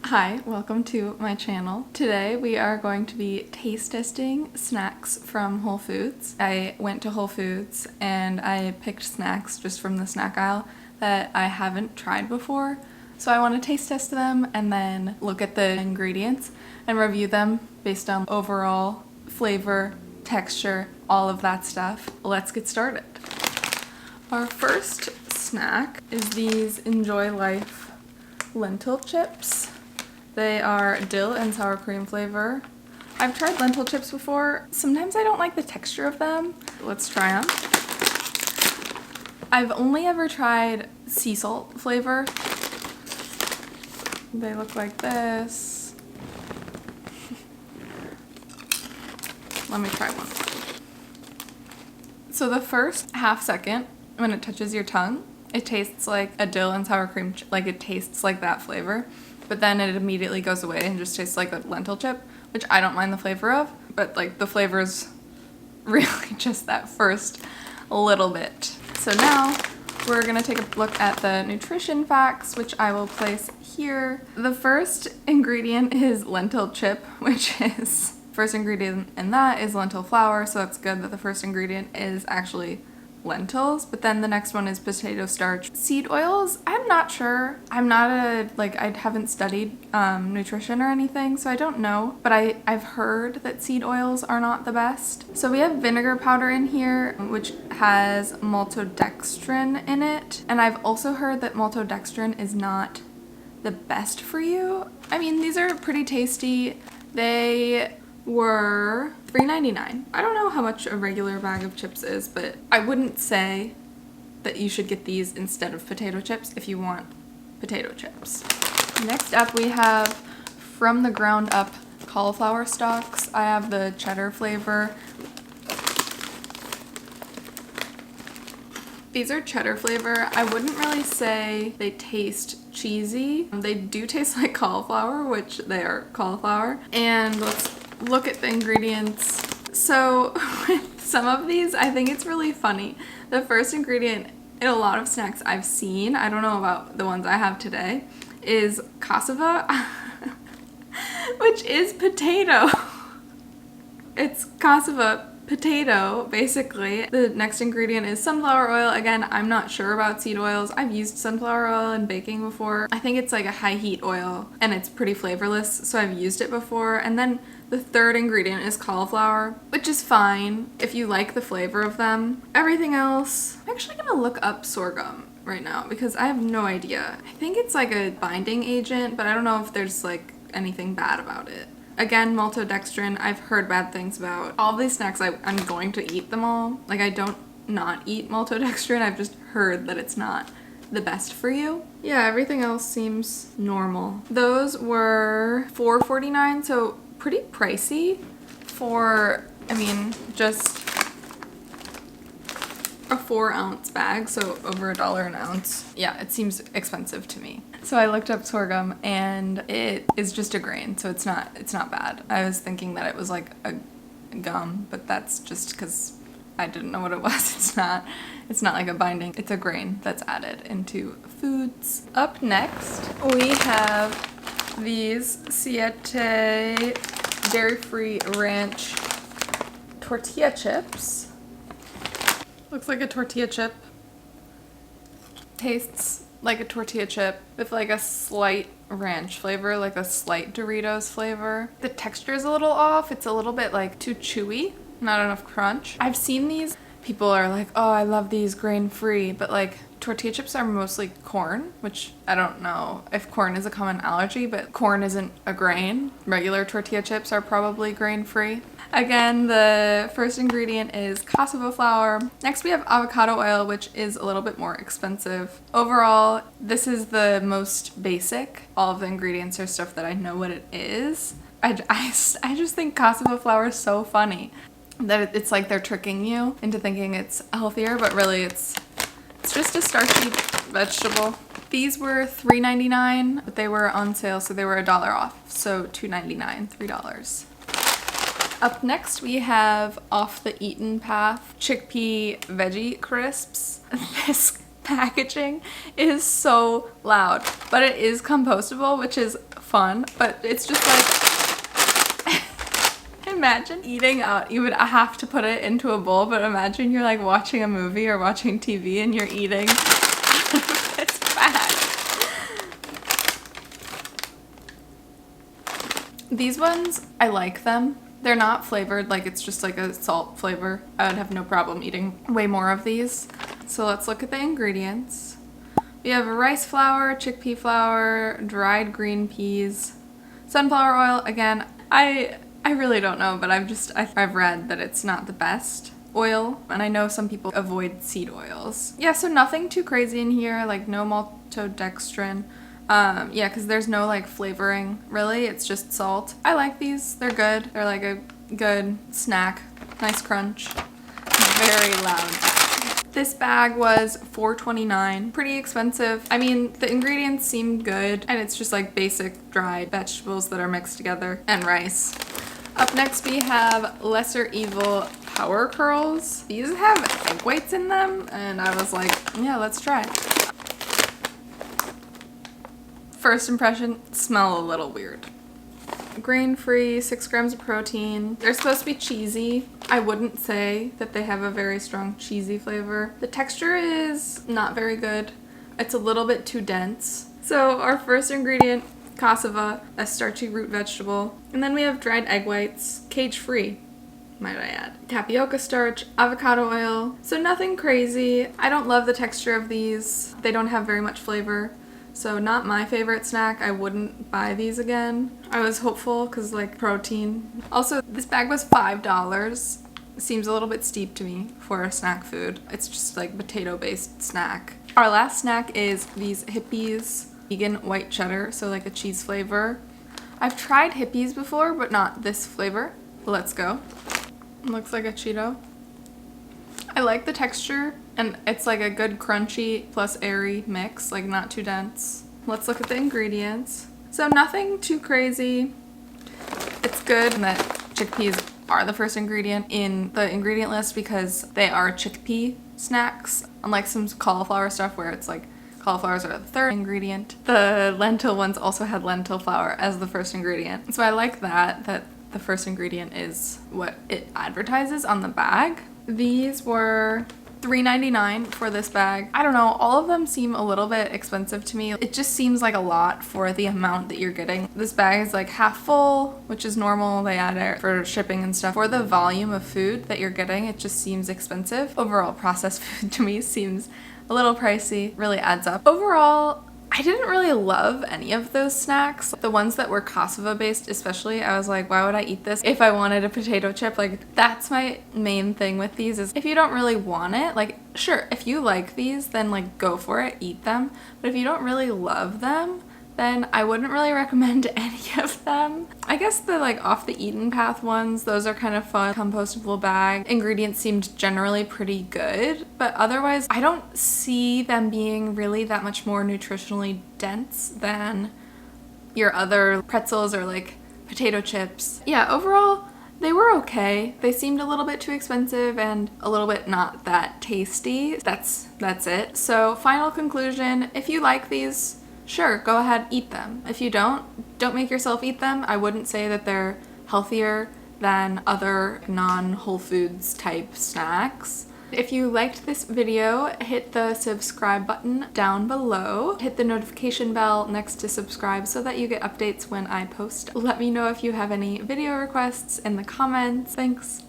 Hi, welcome to my channel. Today we are going to be taste testing snacks from Whole Foods. I went to Whole Foods and I picked snacks just from the snack aisle that I haven't tried before. So I want to taste test them and then look at the ingredients and review them based on overall flavor, texture, all of that stuff. Let's get started. Our first snack is these Enjoy Life lentil chips. They are dill and sour cream flavor. I've tried lentil chips before. Sometimes I don't like the texture of them. Let's try them. I've only ever tried sea salt flavor. They look like this. Let me try one. So the first half second, when it touches your tongue, it tastes like a dill and sour cream, like it tastes like that flavor. But then it immediately goes away and just tastes like a lentil chip, which I don't mind the flavor of, but like the flavor is really just that first little bit. So now we're gonna take a look at the nutrition facts, which I will place here. The first ingredient is lentil chip, which is, first ingredient in that is lentil flour, so that's good that the first ingredient is actually lentils, but then the next one is potato starch. Seed oils, I'm not sure. I'm not I haven't studied nutrition or anything, so I don't know, but I've heard that seed oils are not the best. So we have vinegar powder in here, which has maltodextrin in it, and I've also heard that maltodextrin is not the best for you. I mean, these are pretty tasty. They were $3.99. I don't know how much a regular bag of chips is, but I wouldn't say that you should get these instead of potato chips if you want potato chips. Next up we have from the ground up cauliflower stalks. I have the cheddar flavor. These are cheddar flavor. I wouldn't really say they taste cheesy. They do taste like cauliflower, which they are cauliflower. And let's look at the ingredients. So with some of these, I think it's really funny. The first ingredient in a lot of snacks I've seen, I don't know about the ones I have today, is cassava, which is potato. It's cassava potato, basically. The next ingredient is sunflower oil. Again, I'm not sure about seed oils. I've used sunflower oil in baking before. I think it's like a high heat oil and it's pretty flavorless, so I've used it before. And then the third ingredient is cauliflower, which is fine if you like the flavor of them. Everything else, I'm actually gonna look up sorghum right now because I have no idea. I think it's like a binding agent, but I don't know if there's like anything bad about it. Again, maltodextrin, I've heard bad things about. All these snacks, I'm going to eat them all. Like, I don't not eat maltodextrin, I've just heard that it's not the best for you. Yeah, everything else seems normal. Those were $4.49, so pretty pricey for, I mean, just a 4-ounce bag, so over $1 an ounce. Yeah, it seems expensive to me. So I looked up sorghum and it is just a grain, so it's not bad. I was thinking that it was like a gum, but that's just because I didn't know what it was. It's not like a binding. It's a grain that's added into foods. Up next, we have these Siete dairy-free ranch tortilla chips. Looks like a tortilla chip. Tastes like a tortilla chip with like a slight ranch flavor, like a slight Doritos flavor. The texture is a little off. It's a little bit like too chewy, not enough crunch. I've seen these. People are like, oh, I love these grain-free, but like tortilla chips are mostly corn, which I don't know if corn is a common allergy, but corn isn't a grain. Regular tortilla chips are probably grain-free. Again, the first ingredient is cassava flour. Next we have avocado oil, which is a little bit more expensive. Overall, this is the most basic. All of the ingredients are stuff that I know what it is. I just think cassava flour is so funny. That it's like they're tricking you into thinking it's healthier, but really it's just a starchy vegetable. These were $3.99, but they were on sale, so they were $1 off. So $2.99, $3. Up next we have off the Eaton path chickpea veggie crisps. packaging is so loud, but it is compostable, which is fun, but it's just like, imagine eating out. You would have to put it into a bowl, but imagine you're like watching a movie or watching TV and you're eating out of this bag. These ones, I like them. They're not flavored, like it's just like a salt flavor. I would have no problem eating way more of these. So let's look at the ingredients. We have rice flour, chickpea flour, dried green peas, sunflower oil. Again, I really don't know, but I've read that it's not the best oil, and I know some people avoid seed oils. Yeah, so nothing too crazy in here, like no maltodextrin. Yeah, because there's no like flavoring really, it's just salt. I like these, they're good. They're like a good snack, nice crunch. Very loud. This bag was $4.29, pretty expensive. I mean, the ingredients seemed good, and it's just like basic dried vegetables that are mixed together and rice. Up next we have Lesser Evil Power Curls. These have egg whites in them, and I was like, yeah, let's try. First impression, smell a little weird. Grain-free, 6 grams of protein. They're supposed to be cheesy. I wouldn't say that they have a very strong cheesy flavor. The texture is not very good. It's a little bit too dense. So our first ingredient, cassava, a starchy root vegetable. And then we have dried egg whites, cage-free, might I add. Tapioca starch, avocado oil. So nothing crazy. I don't love the texture of these. They don't have very much flavor. So not my favorite snack. I wouldn't buy these again. I was hopeful because like protein. Also, this bag was $5. Seems a little bit steep to me for a snack food. It's just like potato-based snack. Our last snack is these Hippies vegan white cheddar, so like a cheese flavor. I've tried Hippies before, but not this flavor. Let's go. Looks like a Cheeto. I like the texture, and it's like a good crunchy plus airy mix, like not too dense. Let's look at the ingredients. So nothing too crazy. It's good that chickpeas are the first ingredient in the ingredient list because they are chickpea snacks, unlike some cauliflower stuff where it's like cauliflowers are the third ingredient. The lentil ones also had lentil flour as the first ingredient. So I like that the first ingredient is what it advertises on the bag. These were $3.99 for this bag. I don't know, all of them seem a little bit expensive to me. It just seems like a lot for the amount that you're getting. This bag is like half full, which is normal. They add it for shipping and stuff. For the volume of food that you're getting, it just seems expensive. Overall, processed food to me seems a little pricey, really adds up. Overall, I didn't really love any of those snacks. The ones that were cassava based especially, I was like, why would I eat this if I wanted a potato chip? Like, that's my main thing with these is if you don't really want it, like, sure, if you like these, then like go for it, eat them. But if you don't really love them, then I wouldn't really recommend any of them. I guess the like off the Eaton path ones, those are kind of fun. Compostable bag. Ingredients seemed generally pretty good, but otherwise I don't see them being really that much more nutritionally dense than your other pretzels or like potato chips. Yeah, overall, they were okay. They seemed a little bit too expensive and a little bit not that tasty. That's it. So final conclusion, if you like these, sure, go ahead, eat them. If you don't make yourself eat them. I wouldn't say that they're healthier than other non-Whole Foods type snacks. If you liked this video, hit the subscribe button down below. Hit the notification bell next to subscribe so that you get updates when I post. Let me know if you have any video requests in the comments. Thanks.